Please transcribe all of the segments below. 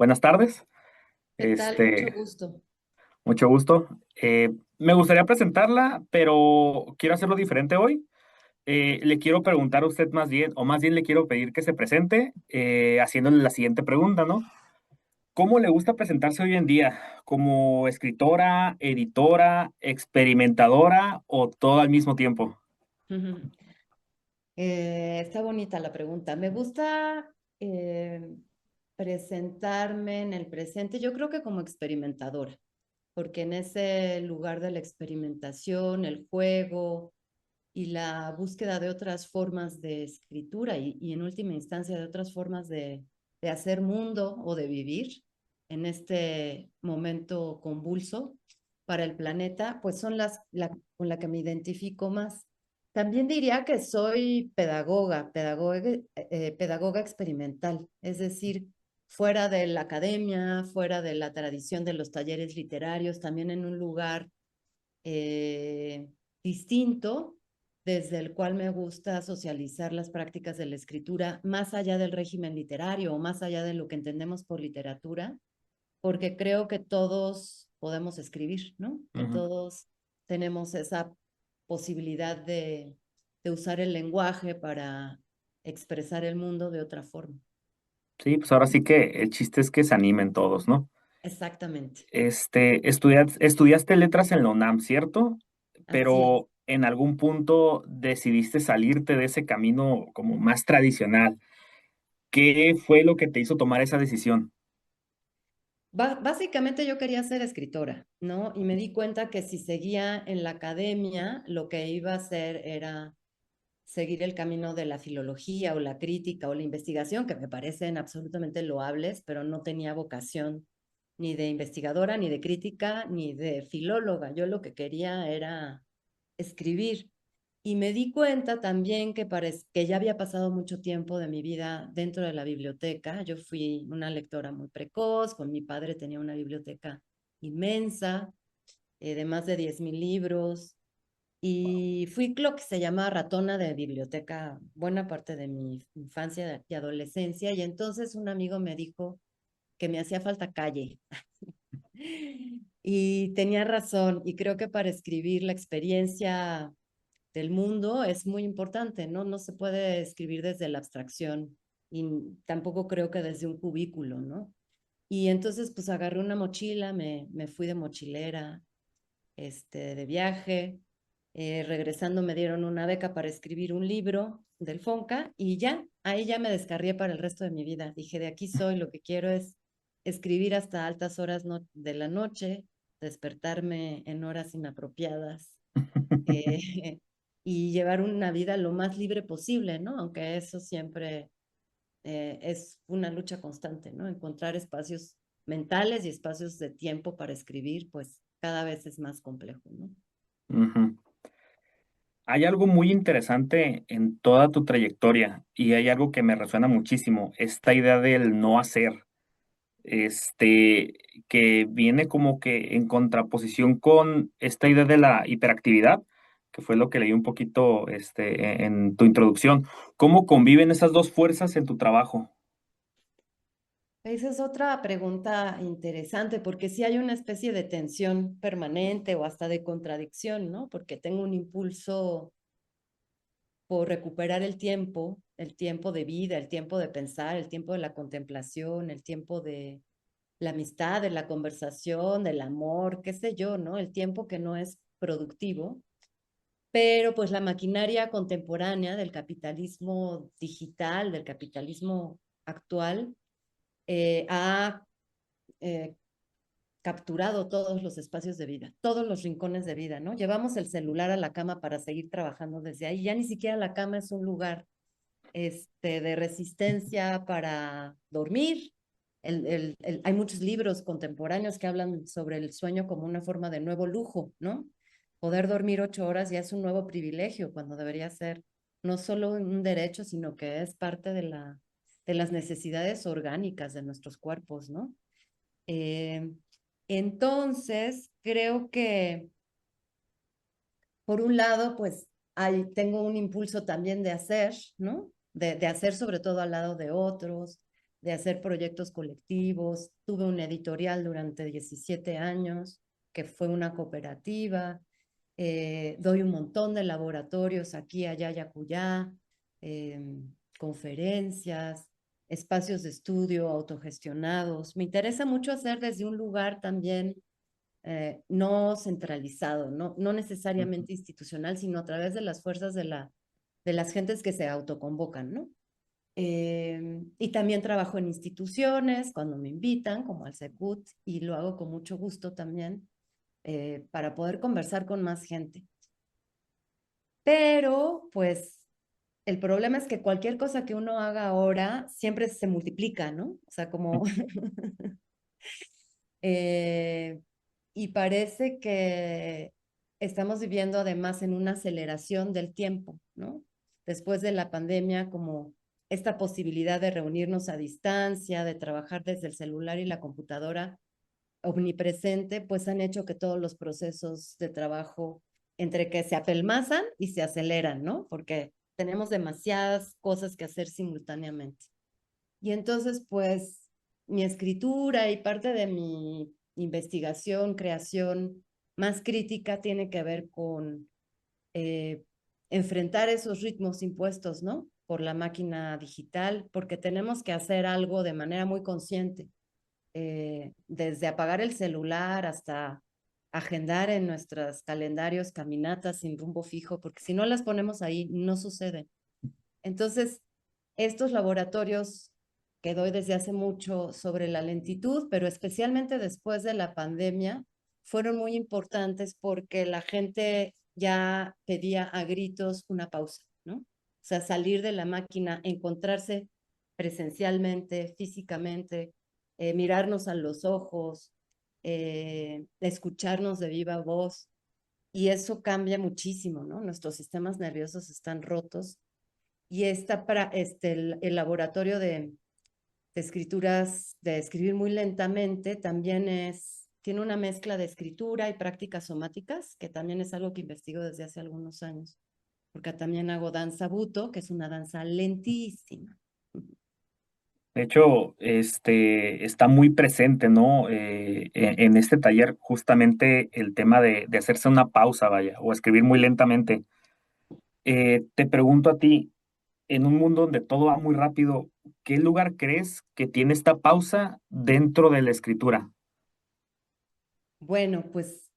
Buenas tardes. ¿Qué tal? Mucho Este, gusto. Mucho gusto. Me gustaría presentarla, pero quiero hacerlo diferente hoy. Le quiero preguntar a usted más bien, o más bien le quiero pedir que se presente, haciéndole la siguiente pregunta, ¿no? ¿Cómo le gusta presentarse hoy en día? ¿Como escritora, editora, experimentadora o todo al mismo tiempo? Ujú. Está bonita la pregunta. Me gusta presentarme en el presente, yo creo que como experimentadora, porque en ese lugar de la experimentación, el juego y la búsqueda de otras formas de escritura y en última instancia de otras formas de hacer mundo o de vivir en este momento convulso para el planeta, pues son con la que me identifico más. También diría que soy pedagoga experimental, es decir, fuera de la academia, fuera de la tradición de los talleres literarios, también en un lugar eh, distinto desde el cual me gusta socializar las prácticas de la escritura más allá del régimen literario o más allá de lo que entendemos por literatura, porque creo que todos podemos escribir, ¿no? Que Ujú. todos tenemos esa posibilidad de usar el lenguaje para expresar el mundo de otra forma. Sí, pues ahora sí que el chiste es que se animen todos, ¿no? Exactamente, Estudiaste letras en la UNAM, ¿cierto? así es. Pero en algún punto decidiste salirte de ese camino como más tradicional. ¿Qué fue lo que te hizo tomar esa decisión? Básicamente yo quería ser escritora, ¿no? Y me di cuenta que si seguía en la academia, lo que iba a hacer era seguir el camino de la filología o la crítica o la investigación, que me parecen absolutamente loables, pero no tenía vocación ni de investigadora, ni de crítica, ni de filóloga. Yo lo que quería era escribir. Y me di cuenta también que ya había pasado mucho tiempo de mi vida dentro de la biblioteca. Yo fui una lectora muy precoz, con mi padre tenía una biblioteca inmensa, de más de 10,000 libros, y fui lo que se llama ratona de biblioteca buena parte de mi infancia y adolescencia, y entonces un amigo me dijo que me hacía falta calle. Y tenía razón, y creo que para escribir la experiencia del mundo es muy importante, ¿no? No se puede escribir desde la abstracción y tampoco creo que desde un cubículo, ¿no? Y entonces pues agarré una mochila, me fui de mochilera, de viaje, regresando me dieron una beca para escribir un libro del Fonca y ya, ahí ya me descarrié para el resto de mi vida. Dije, de aquí soy, lo que quiero es escribir hasta altas horas de la noche, despertarme en horas inapropiadas eh, y llevar una vida lo más libre posible, ¿no? Aunque eso siempre es una lucha constante, ¿no? Encontrar espacios mentales y espacios de tiempo para escribir, pues cada vez es más complejo, ¿no? Ujú. Hay algo muy interesante en toda tu trayectoria y hay algo que me resuena muchísimo, esta idea del no hacer, este, que viene como que en contraposición con esta idea de la hiperactividad, que fue lo que leí un poquito, en tu introducción. ¿Cómo conviven esas dos fuerzas en tu trabajo? Esa es otra pregunta interesante, porque sí hay una especie de tensión permanente o hasta de contradicción, ¿no? Porque tengo un impulso por recuperar el tiempo de vida, el tiempo de pensar, el tiempo de la contemplación, el tiempo de la amistad, de la conversación, del amor, qué sé yo, ¿no? El tiempo que no es productivo, pero pues la maquinaria contemporánea del capitalismo digital, del capitalismo actual, ha eh, capturado todos los espacios de vida, todos los rincones de vida, ¿no? Llevamos el celular a la cama para seguir trabajando desde ahí. Ya ni siquiera la cama es un lugar de resistencia para dormir. Hay muchos libros contemporáneos que hablan sobre el sueño como una forma de nuevo lujo, ¿no? Poder dormir 8 horas ya es un nuevo privilegio cuando debería ser no solo un derecho, sino que es parte de las necesidades orgánicas de nuestros cuerpos, ¿no? Eh, entonces, creo que por un lado, pues tengo un impulso también de hacer, ¿no? De hacer sobre todo al lado de otros, de hacer proyectos colectivos. Tuve una editorial durante 17 años, que fue una cooperativa. Doy un montón de laboratorios aquí, allá y acullá, conferencias, espacios de estudio autogestionados. Me interesa mucho hacer desde un lugar también no centralizado, no ujú. necesariamente institucional, sino a través de las fuerzas de las gentes que se autoconvocan, ¿no? Y también trabajo en instituciones cuando me invitan, como al Secut, y lo hago con mucho gusto también para poder conversar con más gente. Pero, pues, el problema es que cualquier cosa que uno haga ahora siempre se multiplica, ¿no? O sea, como Eh, y parece que estamos viviendo además en una aceleración del tiempo, ¿no? Después de la pandemia, como esta posibilidad de reunirnos a distancia, de trabajar desde el celular y la computadora omnipresente, pues han hecho que todos los procesos de trabajo entre que se apelmazan y se aceleran, ¿no? Porque tenemos demasiadas cosas que hacer simultáneamente. Y entonces, pues, mi escritura y parte de mi investigación, creación más crítica tiene que ver con eh, enfrentar esos ritmos impuestos, ¿no? Por la máquina digital, porque tenemos que hacer algo de manera muy consciente, desde apagar el celular hasta agendar en nuestros calendarios caminatas sin rumbo fijo, porque si no las ponemos ahí, no sucede. Entonces, estos laboratorios que doy desde hace mucho sobre la lentitud, pero especialmente después de la pandemia, fueron muy importantes porque la gente ya pedía a gritos una pausa, ¿no? O sea, salir de la máquina, encontrarse presencialmente, físicamente, mirarnos a los ojos, escucharnos de viva voz. Y eso cambia muchísimo, ¿no? Nuestros sistemas nerviosos están rotos y está para el laboratorio de escrituras, de escribir muy lentamente, también tiene una mezcla de escritura y prácticas somáticas, que también es algo que investigo desde hace algunos años, porque también hago danza buto, que es una danza lentísima. De hecho, está muy presente, ¿no? En este taller, justamente el tema de hacerse una pausa, vaya, o escribir muy lentamente. Te pregunto a ti, en un mundo donde todo va muy rápido, ¿qué lugar crees que tiene esta pausa dentro de la escritura? Bueno, pues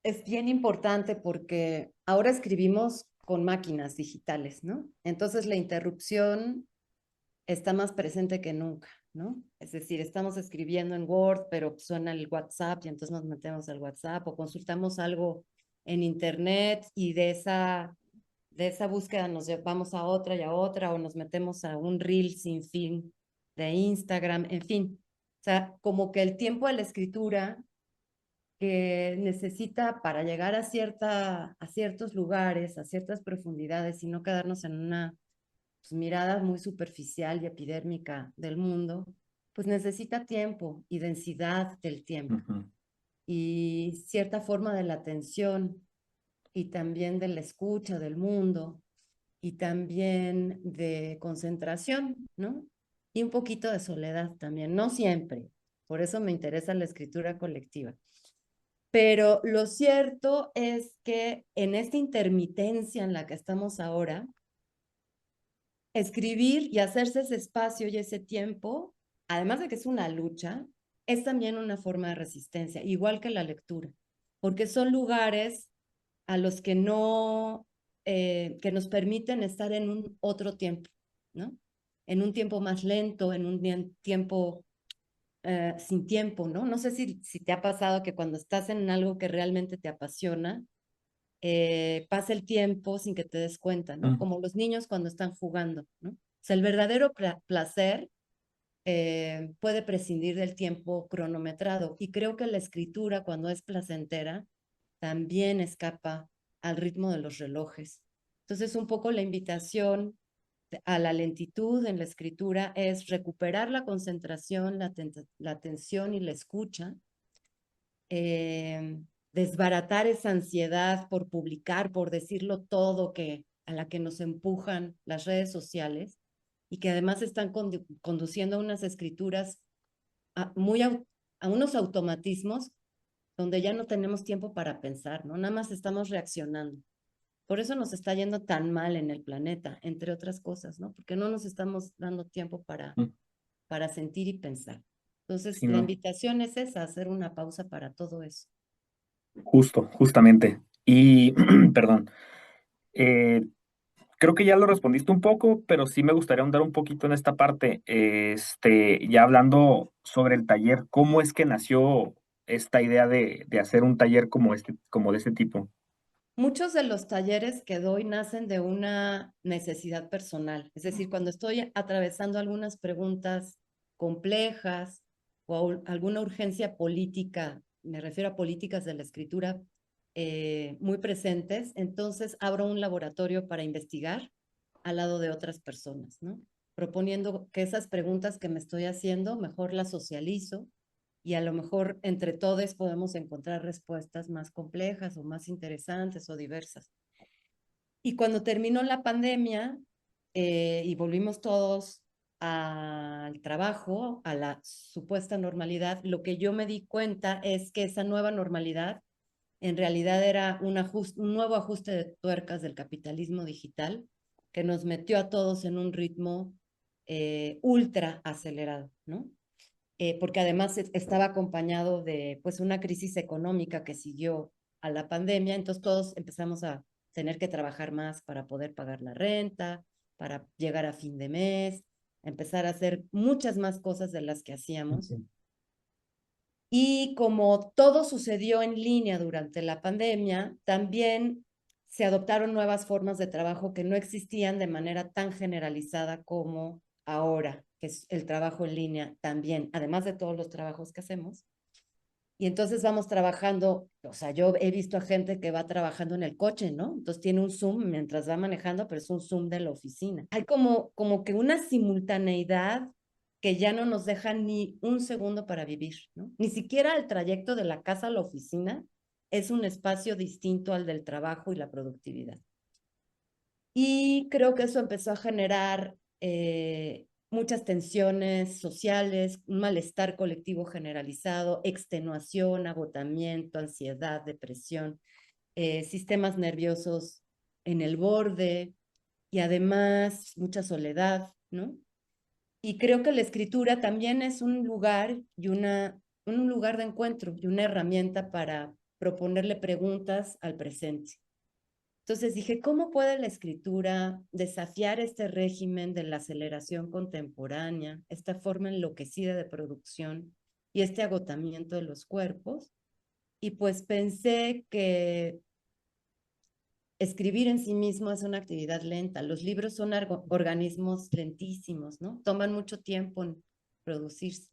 es bien importante porque ahora escribimos con máquinas digitales, ¿no? Entonces la interrupción está más presente que nunca, ¿no? Es decir, estamos escribiendo en Word, pero suena el WhatsApp y entonces nos metemos al WhatsApp o consultamos algo en Internet y de esa búsqueda nos llevamos a otra y a otra o nos metemos a un reel sin fin de Instagram, en fin. O sea, como que el tiempo de la escritura que necesita para llegar a ciertos lugares, a ciertas profundidades y no quedarnos en una pues, mirada muy superficial y epidérmica del mundo, pues necesita tiempo y densidad del tiempo Ujú, y cierta forma de la atención y también de la escucha del mundo y también de concentración, ¿no? Y un poquito de soledad también, no siempre. Por eso me interesa la escritura colectiva. Pero lo cierto es que en esta intermitencia en la que estamos ahora, escribir y hacerse ese espacio y ese tiempo, además de que es una lucha, es también una forma de resistencia, igual que la lectura, porque son lugares a los que no, que nos permiten estar en un otro tiempo, ¿no? En un tiempo más lento, en un tiempo sin tiempo, ¿no? No sé si te ha pasado que cuando estás en algo que realmente te apasiona, pasa el tiempo sin que te des cuenta, ¿no? ujú. Como los niños cuando están jugando, ¿no? O sea, el verdadero placer puede prescindir del tiempo cronometrado y creo que la escritura cuando es placentera también escapa al ritmo de los relojes. Entonces, un poco la invitación a la lentitud en la escritura es recuperar la concentración, la atención y la escucha, eh, desbaratar esa ansiedad por publicar, por decirlo todo a la que nos empujan las redes sociales y que además están conduciendo a unas escrituras a, a unos automatismos donde ya no tenemos tiempo para pensar, ¿no? Nada más estamos reaccionando. Por eso nos está yendo tan mal en el planeta, entre otras cosas, ¿no? Porque no nos estamos dando tiempo Mm, para sentir y pensar. Entonces, sí, la no, invitación es esa, hacer una pausa para todo eso. justamente. Y, perdón, eh, creo que ya lo respondiste un poco, pero sí me gustaría ahondar un poquito en esta parte. Ya hablando sobre el taller, ¿cómo es que nació esta idea de hacer un taller como este, como de este tipo? Muchos de los talleres que doy nacen de una necesidad personal, es decir, cuando estoy atravesando algunas preguntas complejas o alguna urgencia política, me refiero a políticas de la escritura muy presentes, entonces abro un laboratorio para investigar al lado de otras personas, ¿no? Proponiendo que esas preguntas que me estoy haciendo mejor las socializo y a lo mejor entre todos podemos encontrar respuestas más complejas o más interesantes o diversas. Y cuando terminó la pandemia y volvimos todos al trabajo, a la supuesta normalidad, lo que yo me di cuenta es que esa nueva normalidad en realidad era un nuevo ajuste de tuercas del capitalismo digital que nos metió a todos en un ritmo ultra acelerado, ¿no? Porque además estaba acompañado de pues una crisis económica que siguió a la pandemia, entonces todos empezamos a tener que trabajar más para poder pagar la renta, para llegar a fin de mes, empezar a hacer muchas más cosas de las que hacíamos. Ujú. Y como todo sucedió en línea durante la pandemia, también se adoptaron nuevas formas de trabajo que no existían de manera tan generalizada como ahora, que es el trabajo en línea también, además de todos los trabajos que hacemos. Y entonces vamos trabajando, o sea, yo he visto a gente que va trabajando en el coche, ¿no? Entonces tiene un Zoom mientras va manejando, pero es un Zoom de la oficina. Hay como que una simultaneidad que ya no nos deja ni un segundo para vivir, ¿no? Ni siquiera el trayecto de la casa a la oficina es un espacio distinto al del trabajo y la productividad. Y creo que eso empezó a generar muchas tensiones sociales, un malestar colectivo generalizado, extenuación, agotamiento, ansiedad, depresión, sistemas nerviosos en el borde y además mucha soledad, ¿no? Y creo que la escritura también es un lugar y un lugar de encuentro y una herramienta para proponerle preguntas al presente. Entonces dije, ¿cómo puede la escritura desafiar este régimen de la aceleración contemporánea, esta forma enloquecida de producción y este agotamiento de los cuerpos? Y pues pensé que escribir en sí mismo es una actividad lenta. Los libros son organismos lentísimos, ¿no? Toman mucho tiempo en producirse.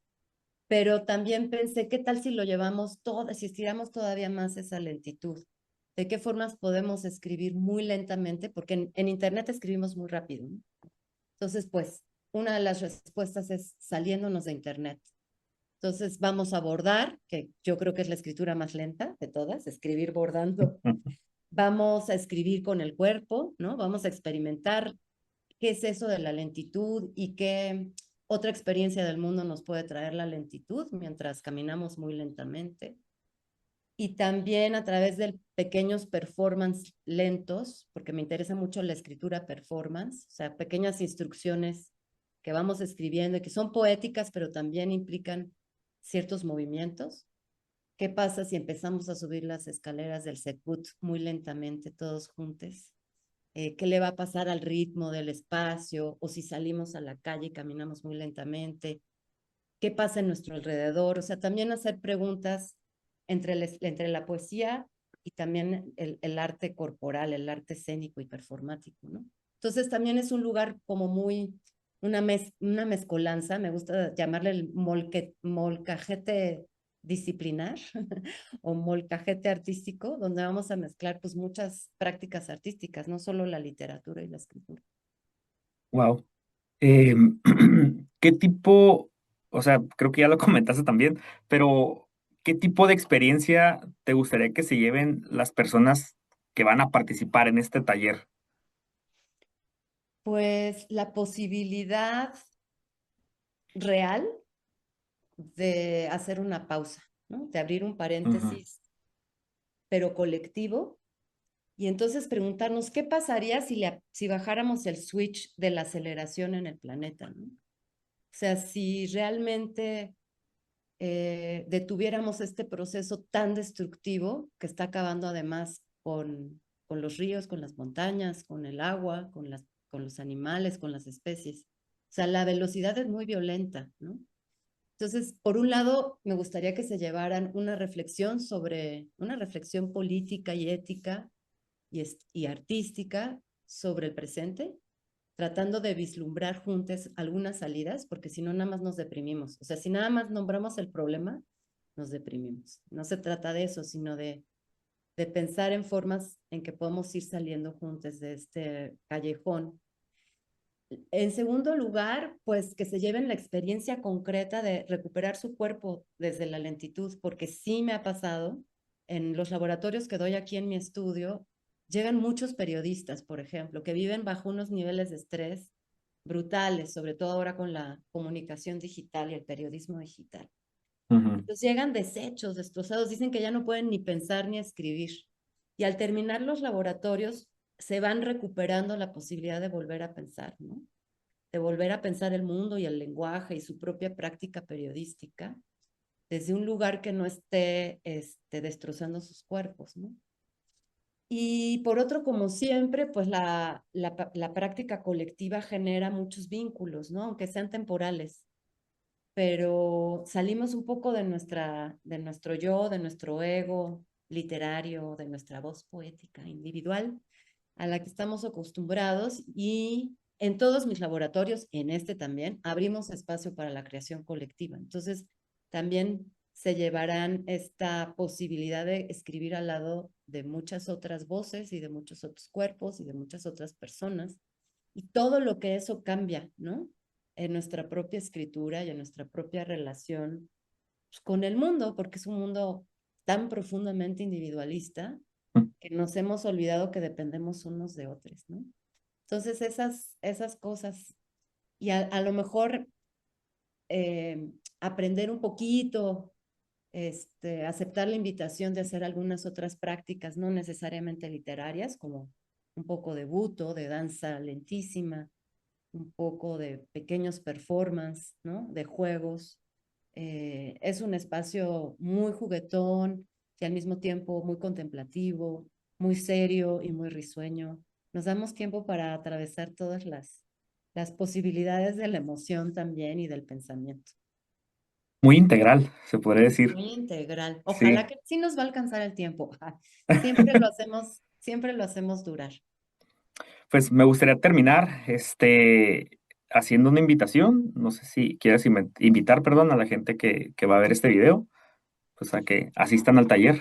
Pero también pensé, ¿qué tal si lo llevamos todo, si estiramos todavía más esa lentitud? ¿De qué formas podemos escribir muy lentamente? Porque en Internet escribimos muy rápido, ¿no? Entonces, pues, una de las respuestas es saliéndonos de Internet. Entonces, vamos a bordar, que yo creo que es la escritura más lenta de todas, escribir bordando. Vamos a escribir con el cuerpo, ¿no? Vamos a experimentar qué es eso de la lentitud y qué otra experiencia del mundo nos puede traer la lentitud mientras caminamos muy lentamente. Y también a través de pequeños performance lentos, porque me interesa mucho la escritura performance, o sea, pequeñas instrucciones que vamos escribiendo y que son poéticas, pero también implican ciertos movimientos. ¿Qué pasa si empezamos a subir las escaleras del Secut muy lentamente, todos juntos? ¿Qué le va a pasar al ritmo del espacio? O si salimos a la calle y caminamos muy lentamente, ¿qué pasa en nuestro alrededor? O sea, también hacer preguntas entre la poesía y también el arte corporal, el arte escénico y performático, ¿no? Entonces también es un lugar como muy, una mezcolanza, me gusta llamarle el molcajete disciplinar o molcajete artístico, donde vamos a mezclar pues muchas prácticas artísticas, no solo la literatura y la escritura. Wow. ¿Qué tipo, o sea, creo que ya lo comentaste también, pero qué tipo de experiencia te gustaría que se lleven las personas que van a participar en este taller? Pues la posibilidad real de hacer una pausa, ¿no? De abrir un Ujú, paréntesis, pero colectivo, y entonces preguntarnos qué pasaría si bajáramos el switch de la aceleración en el planeta, ¿no? O sea, si realmente detuviéramos este proceso tan destructivo que está acabando además con los ríos, con las montañas, con el agua, con los animales, con las especies. O sea, la velocidad es muy violenta, ¿no? Entonces, por un lado, me gustaría que se llevaran una reflexión sobre, una reflexión política y ética y artística sobre el presente, tratando de vislumbrar juntos algunas salidas, porque si no, nada más nos deprimimos. O sea, si nada más nombramos el problema, nos deprimimos. No se trata de eso, sino de pensar en formas en que podemos ir saliendo juntos de este callejón. En segundo lugar, pues que se lleven la experiencia concreta de recuperar su cuerpo desde la lentitud, porque sí me ha pasado en los laboratorios que doy aquí en mi estudio, llegan muchos periodistas, por ejemplo, que viven bajo unos niveles de estrés brutales, sobre todo ahora con la comunicación digital y el periodismo digital. ujú. Entonces llegan deshechos, destrozados, dicen que ya no pueden ni pensar ni escribir. Y al terminar los laboratorios, se van recuperando la posibilidad de volver a pensar, ¿no? De volver a pensar el mundo y el lenguaje y su propia práctica periodística desde un lugar que no esté destrozando sus cuerpos, ¿no? Y por otro, como siempre, pues la práctica colectiva genera muchos vínculos, ¿no? Aunque sean temporales, pero salimos un poco de nuestro yo, de nuestro ego literario, de nuestra voz poética individual a la que estamos acostumbrados y en todos mis laboratorios, en este también, abrimos espacio para la creación colectiva. Entonces, también se llevarán esta posibilidad de escribir al lado de muchas otras voces y de muchos otros cuerpos y de muchas otras personas y todo lo que eso cambia, ¿no? En nuestra propia escritura y en nuestra propia relación pues, con el mundo, porque es un mundo tan profundamente individualista que nos hemos olvidado que dependemos unos de otros, ¿no? Entonces, esas cosas, y a lo mejor eh, aprender un poquito, aceptar la invitación de hacer algunas otras prácticas, no necesariamente literarias, como un poco de buto, de danza lentísima, un poco de pequeños performance, ¿no? De juegos. Es un espacio muy juguetón y al mismo tiempo muy contemplativo, muy serio y muy risueño. Nos damos tiempo para atravesar todas las posibilidades de la emoción también y del pensamiento. Muy integral, se podría decir. Muy integral. Ojalá Sí, que sí nos va a alcanzar el tiempo. Siempre lo hacemos durar. pues me gustaría terminar haciendo una invitación. No sé si quieres invitar, perdón, a la gente que va a ver este video, pues a que asistan al taller.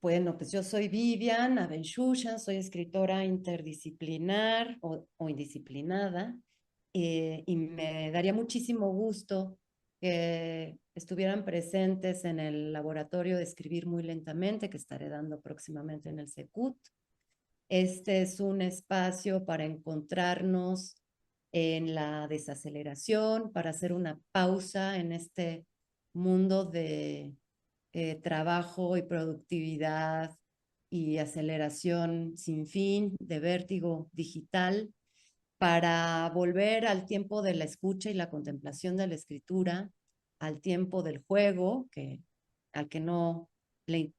Bueno, pues yo soy Vivian Abenshushan, soy escritora interdisciplinar o indisciplinada, y me daría muchísimo gusto que estuvieran presentes en el laboratorio de escribir muy lentamente que estaré dando próximamente en el Secut. Este es un espacio para encontrarnos en la desaceleración, para hacer una pausa en este mundo de trabajo y productividad y aceleración sin fin, de vértigo digital, para volver al tiempo de la escucha y la contemplación de la escritura, al tiempo del juego, al que no le,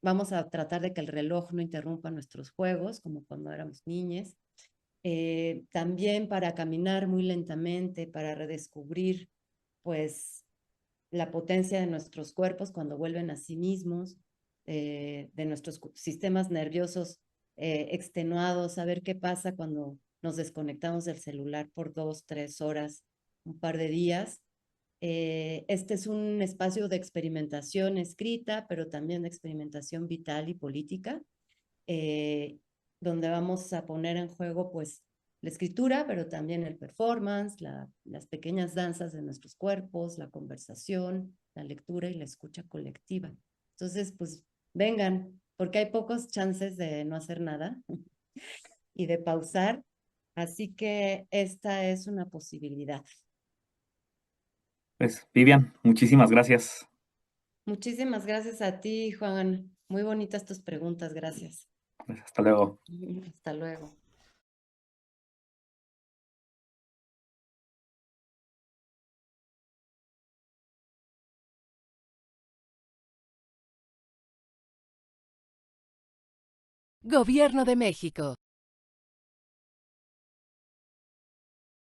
vamos a tratar de que el reloj no interrumpa nuestros juegos, como cuando éramos niños. También para caminar muy lentamente, para redescubrir, pues, la potencia de nuestros cuerpos cuando vuelven a sí mismos, de nuestros sistemas nerviosos extenuados, saber qué pasa cuando nos desconectamos del celular por 2, 3 horas, un par de días. Este es un espacio de experimentación escrita, pero también de experimentación vital y política, eh, donde vamos a poner en juego pues la escritura, pero también el performance, las pequeñas danzas de nuestros cuerpos, la conversación, la lectura y la escucha colectiva. Entonces, pues vengan, porque hay pocos chances de no hacer nada. y de pausar. Así que esta es una posibilidad. Pues, Vivian, muchísimas gracias. Muchísimas gracias a ti, Juan. Muy bonitas tus preguntas, gracias. Pues, hasta luego. Hasta luego. Gobierno de México.